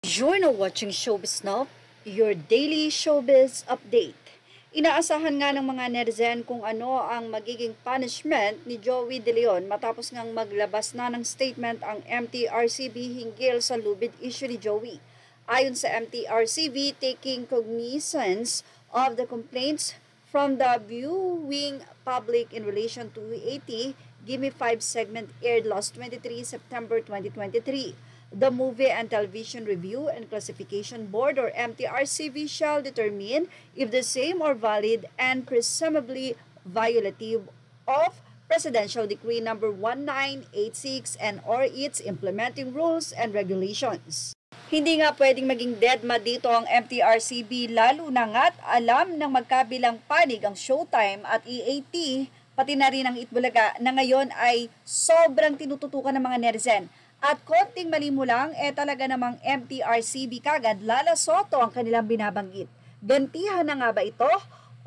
You're now watching Showbiz Now, your daily showbiz update. Inaasahan nga ng mga netizen kung ano ang magiging punishment ni Joey De Leon matapos ngang maglabas na ng statement ang MTRCB hinggil sa lubid issue ni Joey. Ayon sa MTRCB, taking cognizance of the complaints from the viewing public in relation to 80 Gimme 5 segment aired last 23 September 2023. The Movie and Television Review and Classification Board or MTRCB shall determine if the same are valid and presumably violative of Presidential Decree number 1986 and or its implementing rules and regulations. Hindi nga pwedeng maging deadma dito ang MTRCB lalo na nga't alam ng magkabilang panig ang Showtime at EAT pati na rin ang Itbulaga na ngayon ay sobrang tinututukan ng mga netizen. At konting mali mo lang, talaga namang MTRCB kagad Lala Soto ang kanilang binabanggit. Gantihan na nga ba ito?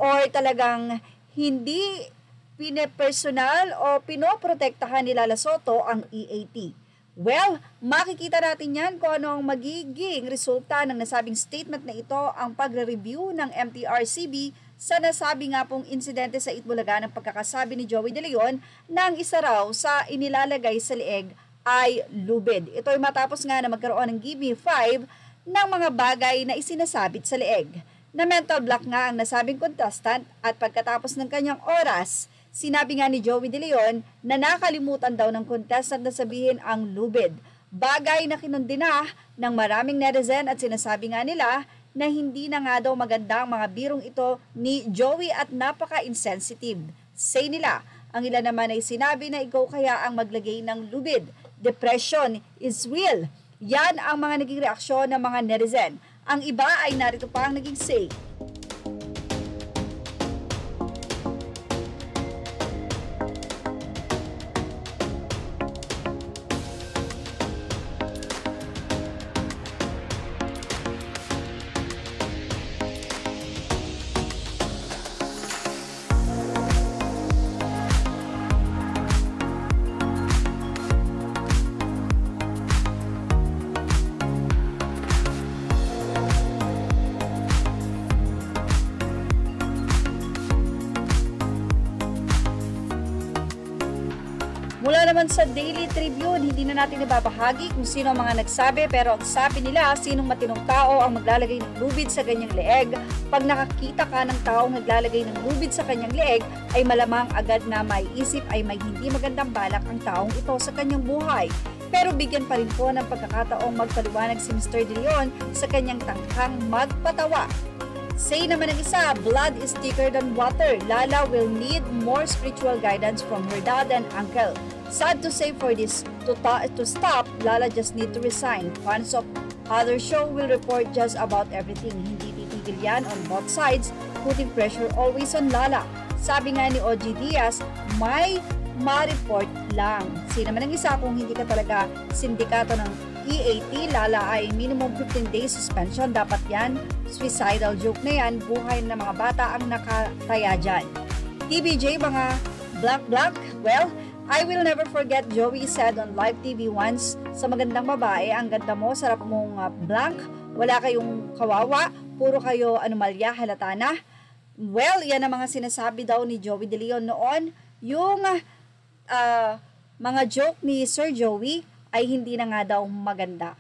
Or talagang hindi pinepersonal o pinoprotektahan ni Lala Soto ang EAT? Well, makikita natin yan kung ano ang magiging resulta ng nasabing statement na ito ang pagre-review ng MTRCB sa nasabi nga pong insidente sa Itbulaga ng pagkakasabi ni Joey De Leon na ang isa raw sa inilalagay sa leeg ay lubid. Ito ay matapos nga na magkaroon ng Gimme 5 ng mga bagay na isinasabit sa leeg. Na mental block nga ang nasabing contestant at pagkatapos ng kanyang oras, sinabi nga ni Joey De Leon na nakalimutan daw ng contestant na sabihin ang lubid. Bagay na kinundina ng maraming netizen at sinasabi nga nila na hindi na nga daw maganda ang mga birong ito ni Joey at napaka-insensitive. Say nila, ang ilan naman ay sinabi na ikaw kaya ang maglagay ng lubid. Depression is real. Yan ang mga naging reaksyon ng mga netizen. Ang iba ay narito pa ang naging say. Mula naman sa Daily Tribune, hindi na natin ibabahagi kung sino ang mga nagsabi pero ang sabi nila, sinong matinong tao ang maglalagay ng lubid sa kanyang leeg. Pag nakakita ka ng taong naglalagay ng lubid sa kanyang leeg, ay malamang agad na maiisip ay may hindi magandang balak ang taong ito sa kanyang buhay. Pero bigyan pa rin po ng pagkakataong magpaliwanag si Mr. De Leon sa kanyang tangkang magpatawa. Say naman ng isa, blood is thicker than water. Lala will need more spiritual guidance from her dad and uncle. Sad to say for this to stop, Lala just need to resign. Fans of other show will report just about everything. Hindi titigil yan on both sides, putting pressure always on Lala. Sabi nga ni OG Diaz, may ma-report lang. Say naman ng isa, kung hindi ka talaga sindikato ng EAT, Lala ay minimum 15 days suspension. Dapat yan, suicidal joke na yan, buhay ng mga bata ang nakataya dyan. TBJ, mga black, well, I will never forget Joey said on live TV once, sa magandang babae, ang ganda mo, sarap mong blank, wala kayong kawawa, puro kayo anomalya, halata na. Well, yan ang mga sinasabi daw ni Joey De Leon noon. Yung mga joke ni Sir Joey ay hindi na nga daw maganda.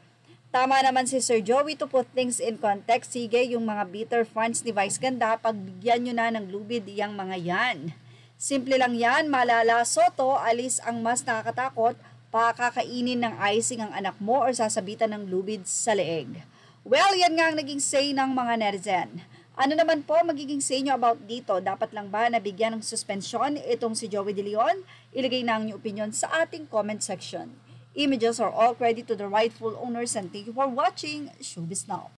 Tama naman si Sir Joey to put things in context. Sige, yung mga bitter fans ni Vice Ganda, pagbigyan nyo na ng lubid iyang mga yan. Simple lang yan, Malala Soto, alis ang mas nakakatakot, pakakainin ng icing ang anak mo or sasabitan ng lubid sa leeg. Well, yan nga ang naging say ng mga netizen. Ano naman po magiging say nyo about dito? Dapat lang ba nabigyan ng suspensyon itong si Joey De Leon? Ilagay na ang inyong opinion sa ating comment section. Images are all credit to the rightful owners and thank you for watching Showbiz Now.